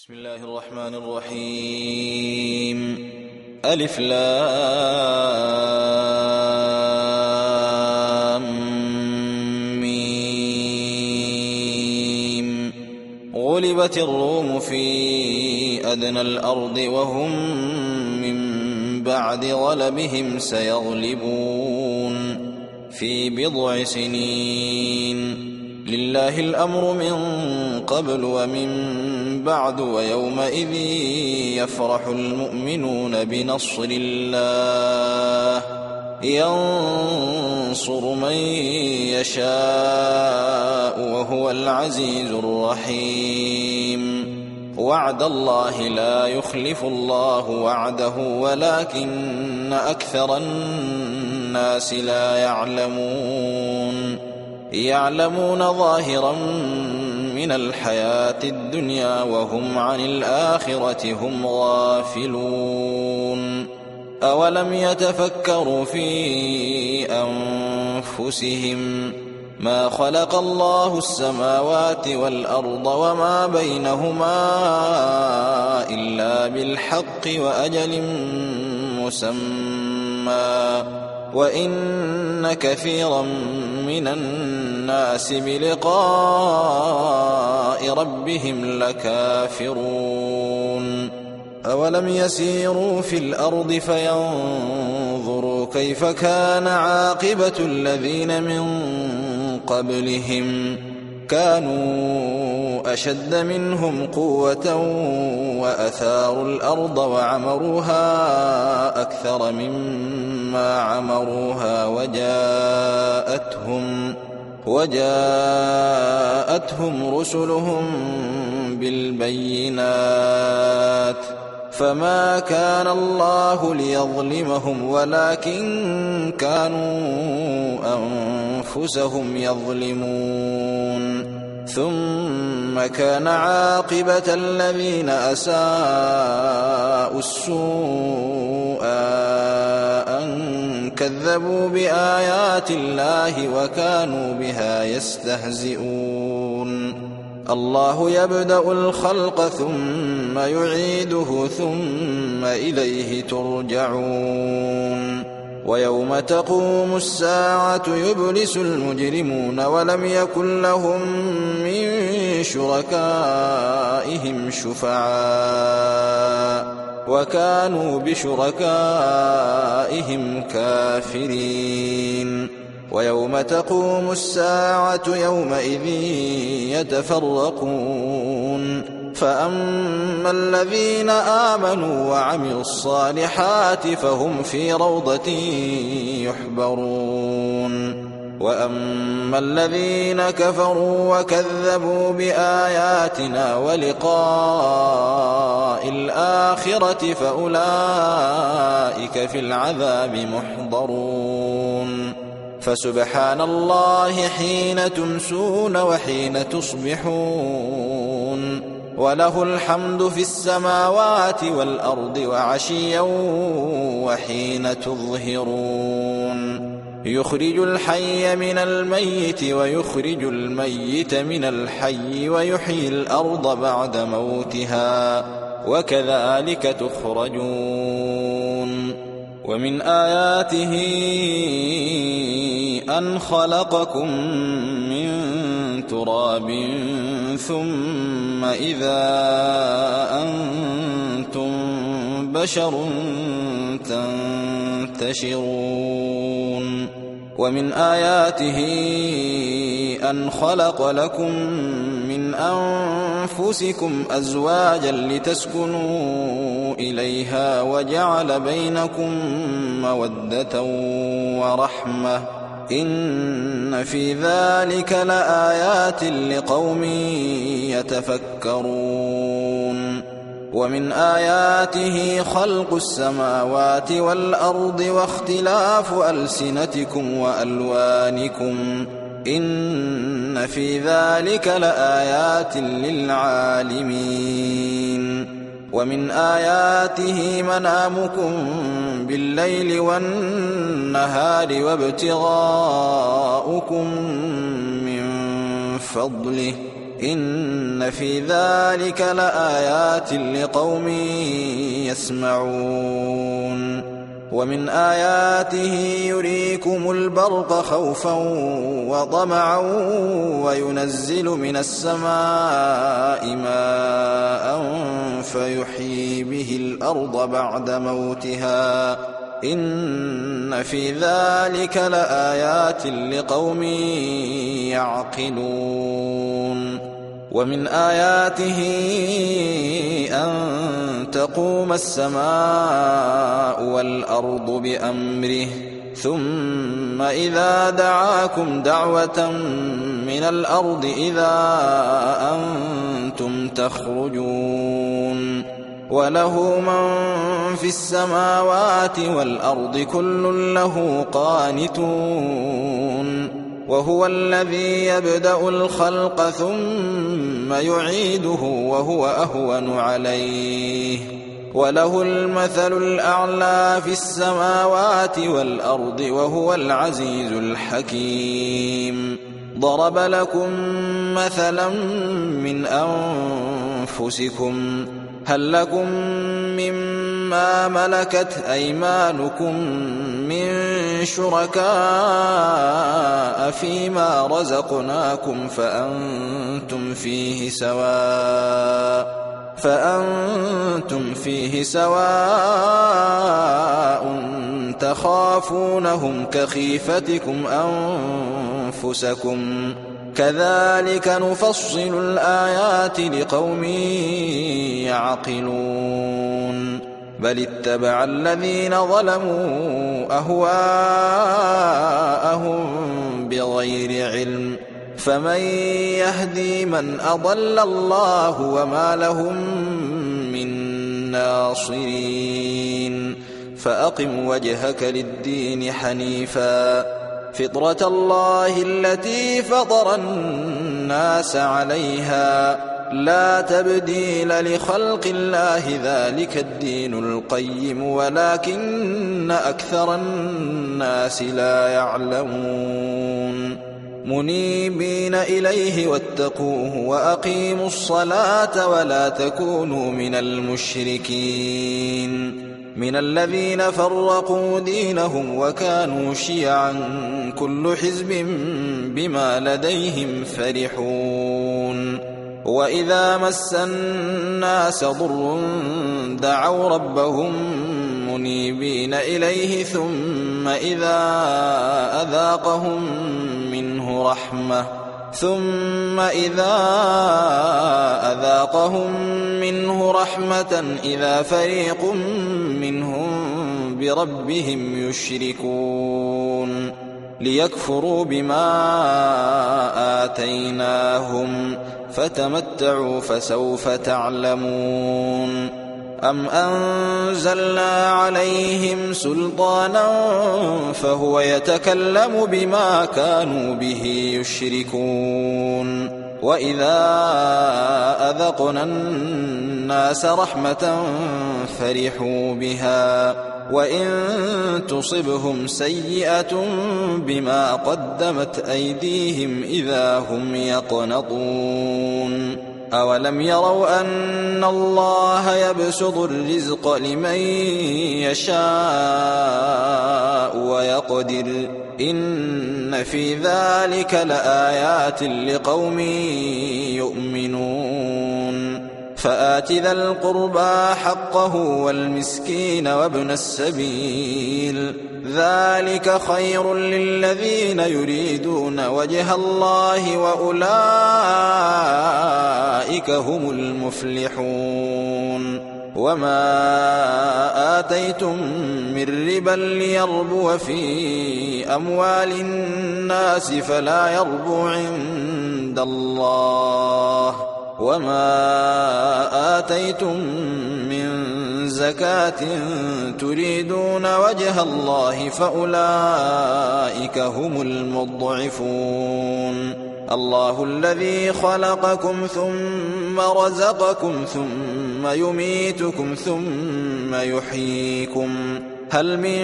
بسم الله الرحمن الرحيم. ألف لام ميم. غلبت الروم في أدنى الأرض وهم من بعد غلبهم سيغلبون في بضع سنين. لله الأمر من قبل ومن بعد ويومئذ يفرح المؤمنون بنصر الله ينصر من يشاء وهو العزيز الرحيم. وعد الله لا يخلف الله وعده ولكن أكثر الناس لا يعلمون ظاهرا من الحياة الدنيا وهم عن الآخرة هم غافلون. أولم يتفكروا في أنفسهم ما خلق الله السماوات والأرض وما بينهما إلا بالحق وأجل مسمى وإن كثيرا من الناس بلقاء ربهم لكافرون. أولم يسيروا في الأرض فينظروا كيف كان عاقبة الذين من قبلهم كانوا أشد منهم قوة وأثاروا الأرض وعمروها أكثر مما عمروها وجاءتهم رسلهم بالبينات فما كان الله ليظلمهم ولكن كانوا أنفسهم يظلمون. ثم كان عاقبة الذين أساءوا السوء أن كذبوا بآيات الله وكانوا بها يستهزئون. الله يبدأ الخلق ثم يعيده ثم إليه ترجعون. ويوم تقوم الساعة يبلس المجرمون ولم يكن لهم من شركائهم شفعاء وكانوا بشركائهم كافرين. ويوم تقوم الساعة يومئذ يتفرقون فأما الذين آمنوا وعملوا الصالحات فهم في روضة يحبرون وأما الذين كفروا وكذبوا بآياتنا ولقاء الآخرة فأولئك في العذاب محضرون. فسبحان الله حين تمسون وحين تصبحون وله الحمد في السماوات والأرض وعشيا وحين تظهرون. يخرج الحي من الميت ويخرج الميت من الحي ويحيي الأرض بعد موتها وكذلك تخرجون. ومن آياته أن خلقكم من تراب ثم إذا أنتم بشر تنتشرون. ومن آياته أن خلق لكم من أنفسكم أزواجا لتسكنوا إليها وجعل بينكم مودة ورحمة إن في ذلك لآيات لقوم يتفكرون. ومن آياته خلق السماوات والأرض واختلاف ألسنتكم وألوانكم إن في ذلك لآيات للعالمين. ومن آياته منامكم بالليل والنهار وابتغاؤكم من فضله إن في ذلك لآيات لقوم يسمعون ومن آياته يريكم البرق خوفا وطمعا وينزل من السماء ماء فيحيي به الأرض بعد موتها إن في ذلك لآيات لقوم يعقلون ومن آياته أن تقوم السماء والأرض بأمره ثم إذا دعاكم دعوة من الأرض إذا أنتم تخرجون وله من في السماوات والأرض كل له قانتون وهو الذي يبدأ الخلق ثم يعيده وهو أهون عليه وله المثل الأعلى في السماوات والأرض وهو العزيز الحكيم ضرب لكم مثلا من أنفسكم هل لكم مما ملكت أيمانكم من شركاء فيما رزقناكم فأنتم فيه سواء تخافونهم كخيفتكم أنفسكم كذلك نفصل الآيات لقوم يعقلون بل اتبع الذين ظلموا أهواءهم بغير علم فمن يهدي من أضل الله وما لهم من ناصرين فأقم وجهك للدين حنيفا فطرة الله التي فطر الناس عليها لا تبديل لخلق الله ذلك الدين القيم ولكن أكثر الناس لا يعلمون منيبين إليه واتقوه وأقيموا الصلاة ولا تكونوا من المشركين من الذين فرقوا دينهم وكانوا شيعا كل حزب بما لديهم فرحون وإذا مس الناس ضر دعوا ربهم منيبين إليه ثم إذا أذاقهم منه رحمة إذا فريق منهم بربهم يشركون ليكفروا بما آتيناهم فتمتعوا فسوف تعلمون أم أنزلنا عليهم سلطانا فهو يتكلم بما كانوا به يشركون وإذا أذقنا الناس رحمة فرحوا بها وإن تصبهم سيئة بما قدمت أيديهم إذا هم يقنطون أولم يروا أن الله يبسط الرزق لمن يشاء ويقدر إن في ذلك لآيات لقوم يؤمنون فآت ذا القربى حقه والمسكين وابن السبيل ذلك خير للذين يريدون وجه الله وأولئك هم المفلحون وما آتيتم من ربا ليربو في أموال الناس فلا يربو عند الله وما آتيتم من زكاة تريدون وجه الله فأولئك هم المضعفون الله الذي خلقكم ثم رزقكم ثم يميتكم ثم يحييكم هل من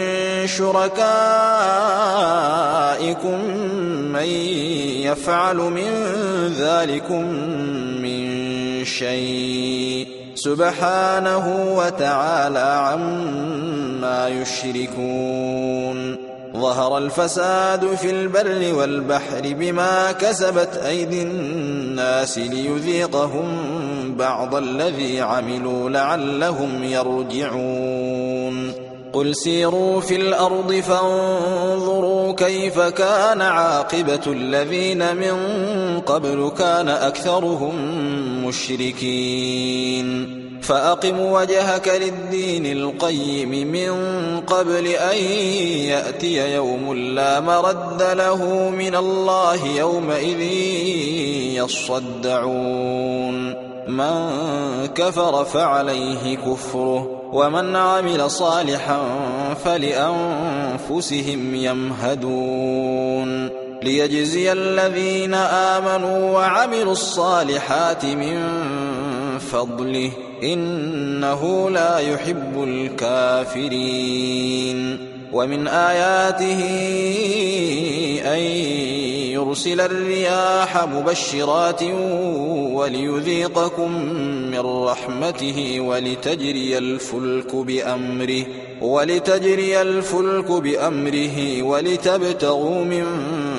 شركائكم من يفعل من ذلكم من شيء سبحانه وتعالى عما يشركون ظهر الفساد في البر والبحر بما كسبت أيدي الناس ليذيقهم بعض الذي عملوا لعلهم يرجعون قل سيروا في الأرض فانظروا كيف كان عاقبة الذين من قبل كان أكثرهم مشركين فأقم وجهك للدين القيم من قبل أن يأتي يوم لا مرد له من الله يومئذ يصدعون من كفر فعليه كفره ومن عمل صالحا فلأنفسهم يمهدون ليجزي الذين آمنوا وعملوا الصالحات من فضله إنه لا يحب الكافرين ومن آياته أن يرسل الرياح مبشرات وليذيقكم من رحمته ولتجري الفلك بأمره ولتبتغوا من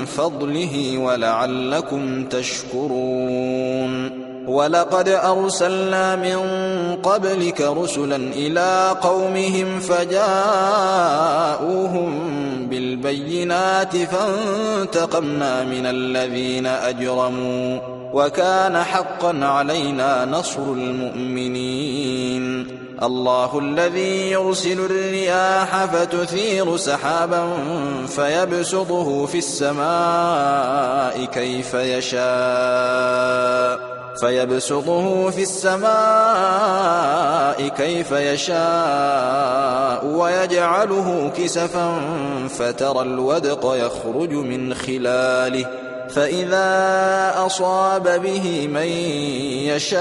فضله ولعلكم تشكرون ولقد أرسلنا من قبلك رسلا إلى قومهم فجاءوهم بالبينات فانتقمنا من الذين أجرموا وكان حقا علينا نصر المؤمنين الله الذي يرسل الرياح فتثير سحابا فيبسطه في السماء كيف يشاء ويجعله كسفا فترى الودق يخرج من خلاله فإذا أصاب به من يشاء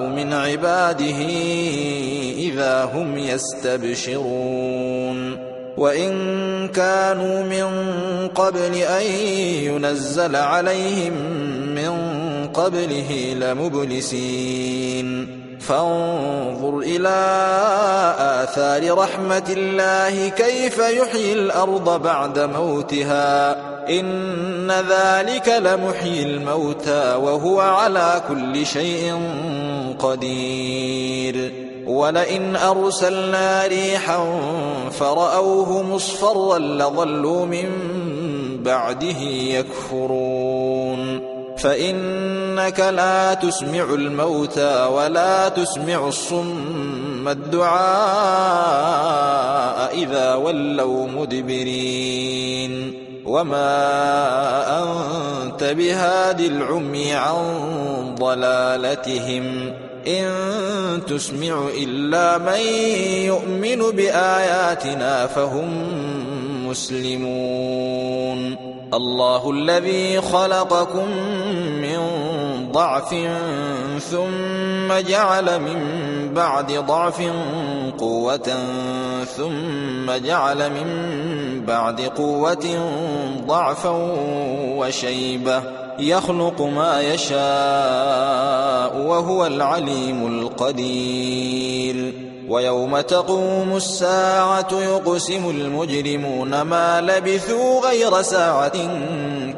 من عباده إذا هم يستبشرون وإن كانوا من قبل أن ينزل عليهم من قبله لمبلسين فانظر إلى آثار رحمة الله كيف يحيي الأرض بعد موتها إن ذلك لمحيي الموتى وهو على كل شيء قدير ولئن أرسلنا ريحا فرأوه مصفرا لظلوا من بعده يكفرون فإنك لا تسمع الموتى ولا تسمع الصم الدعاء إذا ولوا مدبرين وما أنت بهاد العمي عن ضلالتهم إن تسمع إلا من يؤمن بآياتنا فهم مسلمون الله الذي خلقكم من ضعف ثم جعل من بعد ضعف قوة ثم جعل من بعد قوة ضعفا وشيبة يخلق ما يشاء وهو العليم القدير ويوم تقوم الساعة يقسم المجرمون ما لبثوا غير ساعة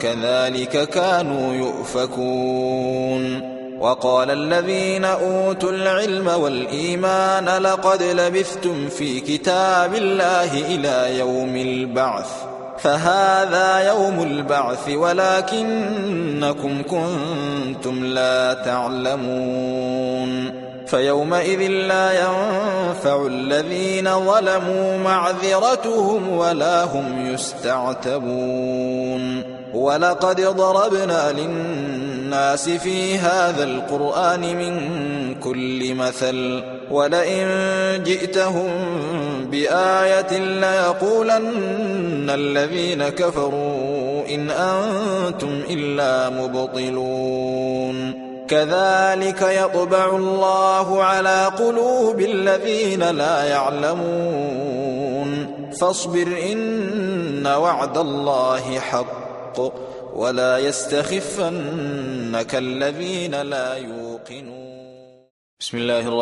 كذلك كانوا يؤفكون وقال الذين أوتوا العلم والإيمان لقد لبثتم في كتاب الله إلى يوم البعث فهذا يوم البعث ولكنكم كنتم لا تعلمون فيومئذ لا ينفع الذين ظلموا معذرتهم ولا هم يستعتبون ولقد ضربنا للناس في هذا القرآن من كل مثل ولئن جئتهم بآية ليقولن الذين كفروا إن أنتم إلا مبطلون كذلك يطبع الله على قلوب الذين لا يعلمون فاصبر إن وعد الله حق ولا يستخفنك الذين لا يوقنون. بسم الله الرحمن